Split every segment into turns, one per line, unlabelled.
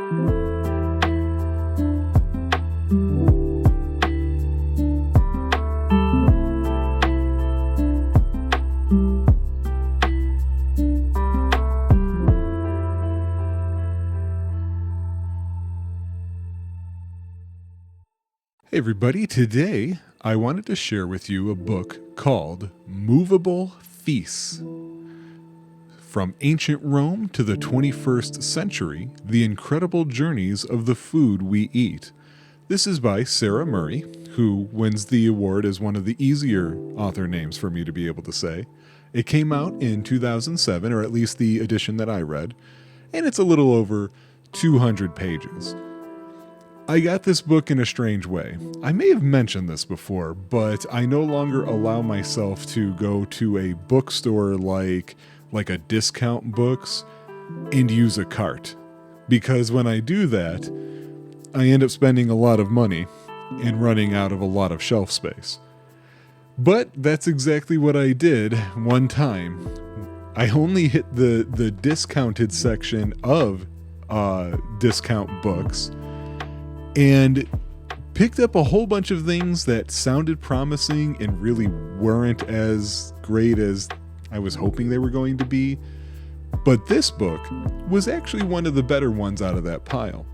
Hey everybody, today I wanted to share with you a book called Moveable Feasts. From Ancient Rome to the 21st Century, The Incredible Journeys of the Food We Eat. This is by Sarah Murray, who wins the award as one of the easier author names for me to be able to say. It came out in 2007, or at least the edition that I read, and it's a little over 200 pages. I got this book in a strange way. I may have mentioned this before, but I no longer allow myself to go to a bookstore like a Discount Books and use a cart. Because when I do that, I end up spending a lot of money and running out of a lot of shelf space. But that's exactly what I did one time. I only hit the discounted section of Discount Books and picked up a whole bunch of things that sounded promising and really weren't as great as I was hoping they were going to be. But this book was actually one of the better ones out of that pile.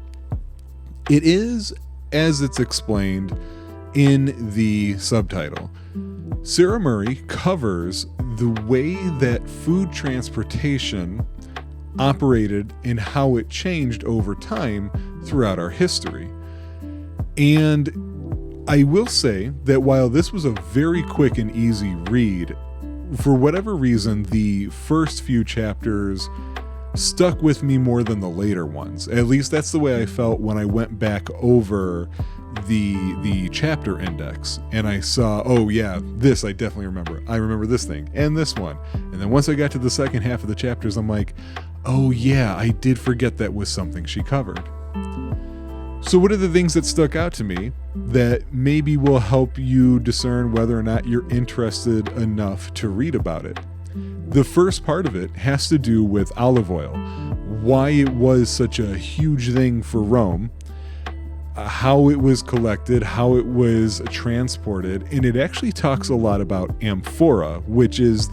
It is, as it's explained in the subtitle, Sarah Murray covers the way that food transportation operated and how it changed over time throughout our history. And I will say that while this was a very quick and easy read, for whatever reason, the first few chapters stuck with me more than the later ones. At least that's the way I felt when I went back over the chapter index and I saw, oh yeah, this I definitely remember. I remember this thing and this one. And then once I got to the second half of the chapters, I'm like, oh yeah, I did forget that was something she covered. So what are the things that stuck out to me that maybe will help you discern whether or not you're interested enough to read about it? The first part of it has to do with olive oil, why it was such a huge thing for Rome, how it was collected, how it was transported, and it actually talks a lot about amphora, which is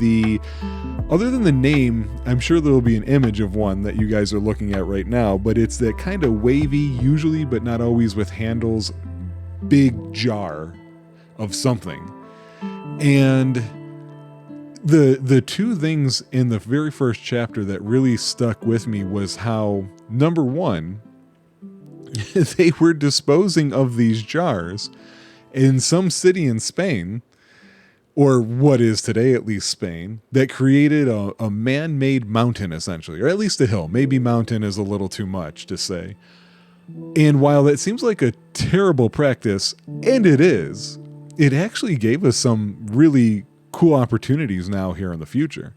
other than the name, I'm sure there'll be an image of one that you guys are looking at right now, but it's that kind of wavy, usually but not always with handles, big jar of something. And the two things in the very first chapter that really stuck with me was how, number one, they were disposing of these jars in some city in Spain, or what is today at least Spain, that created a man-made mountain essentially, or at least a hill. Maybe mountain is a little too much to say. And while that seems like a terrible practice, and it is, it actually gave us some really cool opportunities now here in the future,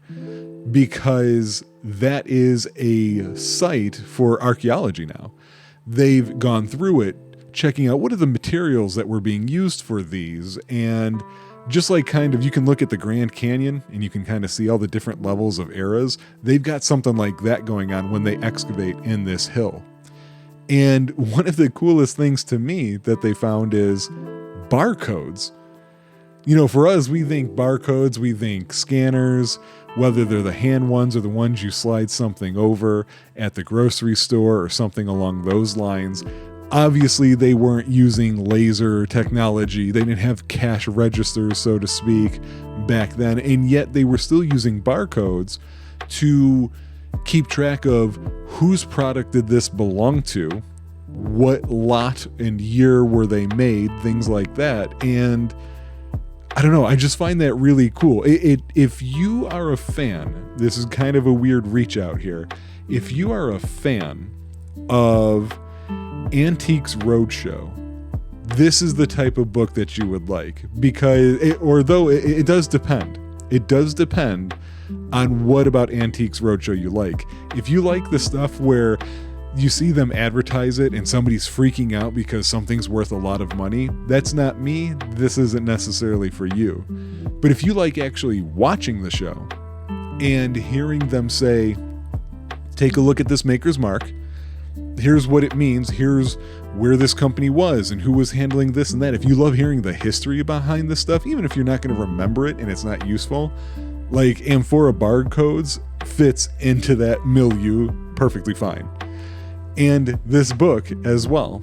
because that is a site for archaeology now. They've gone through it, checking out what are the materials that were being used for these, and just like kind of you can look at the Grand Canyon and you can kind of see all the different levels of eras, they've got something like that going on when they excavate in this hill. And one of the coolest things to me that they found is barcodes. You know, for us, we think barcodes, we think scanners, whether they're the hand ones or the ones you slide something over at the grocery store or something along those lines. Obviously, they weren't using laser technology. They didn't have cash registers, so to speak, back then. And yet they were still using barcodes to keep track of whose product did this belong to, what lot and year were they made, things like that. And I don't know, I just find that really cool. If you are a fan, this is kind of a weird reach out here. If you are a fan of Antiques Roadshow, this is the type of book that you would like, because it does depend. It does depend on what about Antiques Roadshow you like. If you like the stuff where you see them advertise it and somebody's freaking out because something's worth a lot of money, that's not me. This isn't necessarily for you. But if you like actually watching the show and hearing them say, take a look at this maker's mark, here's what it means. Here's where this company was and who was handling this and that. If you love hearing the history behind this stuff, even if you're not going to remember it and it's not useful, like Amphora barcodes fits into that milieu perfectly fine. And this book as well.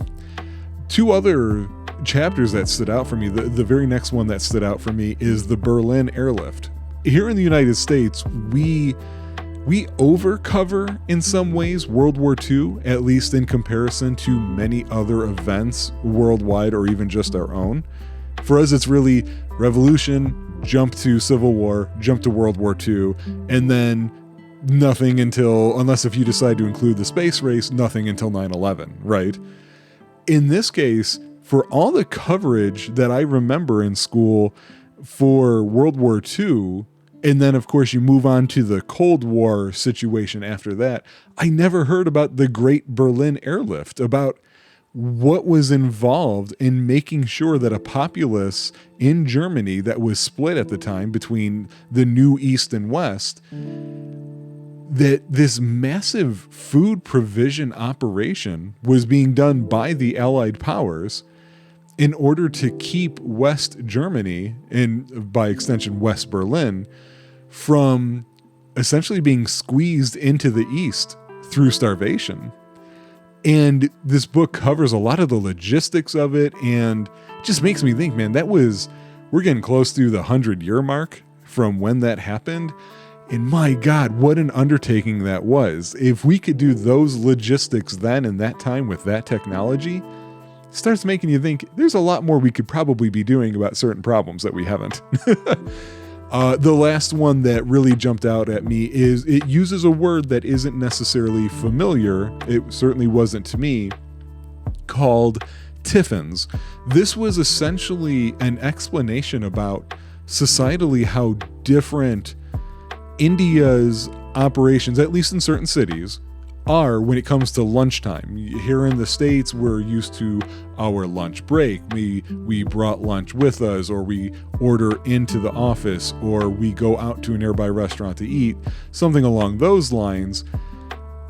Two other chapters that stood out for me. The very next one that stood out for me is the Berlin airlift. Here in the United States, we overcover in some ways World War II, at least in comparison to many other events worldwide or even just our own. For us, it's really revolution, jump to Civil War, jump to World War II, and then nothing until, unless if you decide to include the space race, nothing until 9/11, right? In this case, for all the coverage that I remember in school for World War II, and then of course you move on to the Cold War situation after that, I never heard about the Great Berlin Airlift, about what was involved in making sure that a populace in Germany that was split at the time between the new East and West, that this massive food provision operation was being done by the Allied powers in order to keep West Germany, and by extension West Berlin, from essentially being squeezed into the East through starvation. And this book covers a lot of the logistics of it, and just makes me think, man, we're getting close to the 100-year mark from when that happened. And my God, what an undertaking that was. If we could do those logistics then in that time with that technology, it starts making you think there's a lot more we could probably be doing about certain problems that we haven't. The last one that really jumped out at me is it uses a word that isn't necessarily familiar. It certainly wasn't to me, called tiffins. This was essentially an explanation about societally how different India's operations, at least in certain cities, are when it comes to lunchtime. Here in the States, we're used to our lunch break. We brought lunch with us, or we order into the office, or we go out to a nearby restaurant to eat, something along those lines.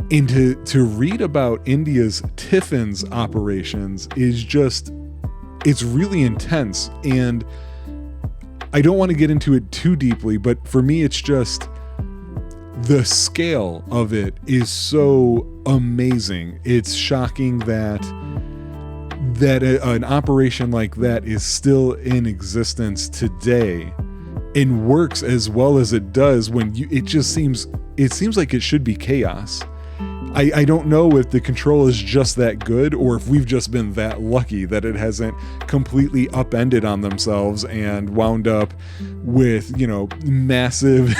And to read about India's tiffins operations is just, it's really intense. And I don't want to get into it too deeply, but for me, it's just, the scale of it is so amazing. It's shocking that an operation like that is still in existence today and works as well as it does when it seems like it should be chaos. I don't know if the control is just that good, or if we've just been that lucky that it hasn't completely upended on themselves and wound up with, massive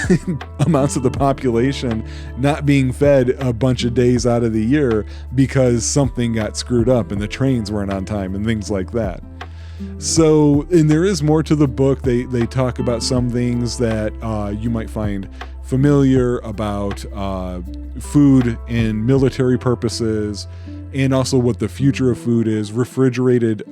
amounts of the population not being fed a bunch of days out of the year because something got screwed up and the trains weren't on time and things like that. So, and there is more to the book. They talk about some things that you might find familiar about food and military purposes, and also what the future of food is, refrigerated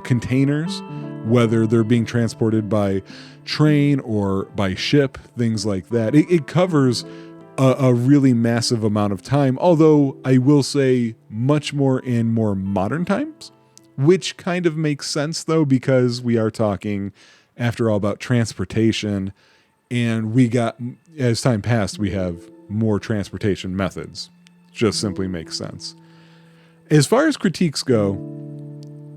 containers, whether they're being transported by train or by ship, things like that. It covers a really massive amount of time, although I will say much more in more modern times, which kind of makes sense though, because we are talking, after all, about transportation. And as time passed, we have more transportation methods. Just simply makes sense. As far as critiques go,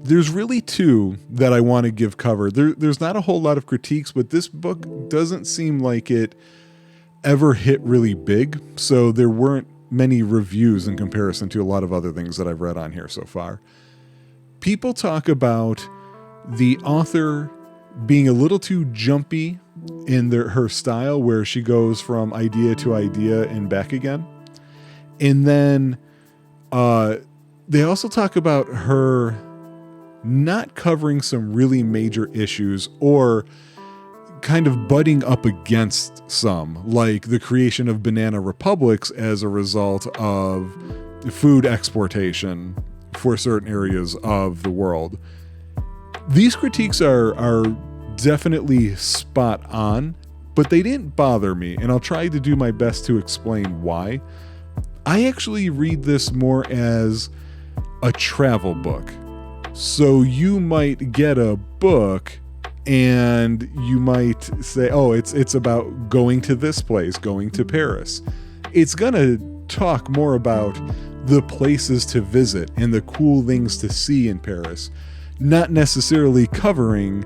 there's really two that I want to give cover. There's not a whole lot of critiques, but this book doesn't seem like it ever hit really big. So there weren't many reviews in comparison to a lot of other things that I've read on here so far. People talk about the author being a little too jumpy in her style, where she goes from idea to idea and back again. And then they also talk about her not covering some really major issues, or kind of butting up against some, like the creation of banana republics as a result of food exportation for certain areas of the world. These critiques are definitely spot on, but they didn't bother me, and I'll try to do my best to explain why. I actually read this more as a travel book. So you might get a book and you might say, oh, it's about going to this place, going to Paris. It's going to talk more about the places to visit and the cool things to see in Paris, not necessarily covering,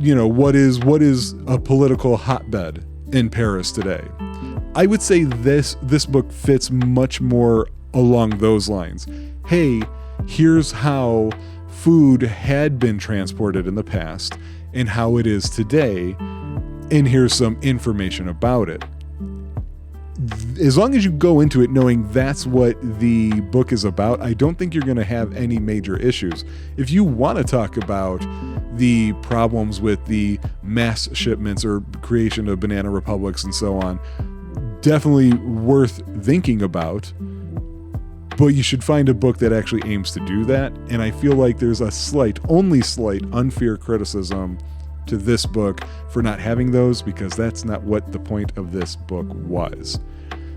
what is a political hotbed in Paris today. I would say this book fits much more along those lines. Hey, here's how food had been transported in the past and how it is today, and here's some information about it. As long as you go into it knowing that's what the book is about, I don't think you're going to have any major issues. If you want to talk about the problems with the mass shipments or creation of banana republics and so on, definitely worth thinking about. But you should find a book that actually aims to do that. And I feel like there's a only slight unfair criticism to this book for not having those, because that's not what the point of this book was.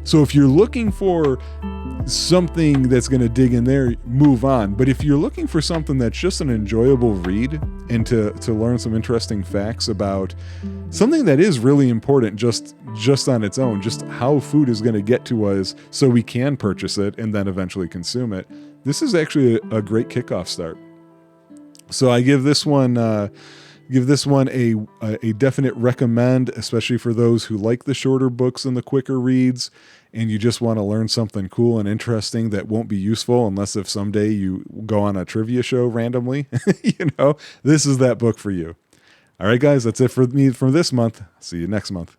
So if you're looking for something that's going to dig in there, move on. But if you're looking for something that's just an enjoyable read and to learn some interesting facts about something that is really important just on its own, just how food is going to get to us so we can purchase it and then eventually consume it, this is actually a great kickoff start. So I give this one a definite recommend, especially for those who like the shorter books and the quicker reads, and you just want to learn something cool and interesting that won't be useful unless if someday you go on a trivia show randomly. This is that book for you. All right, guys, that's it for me for this month. See you next month.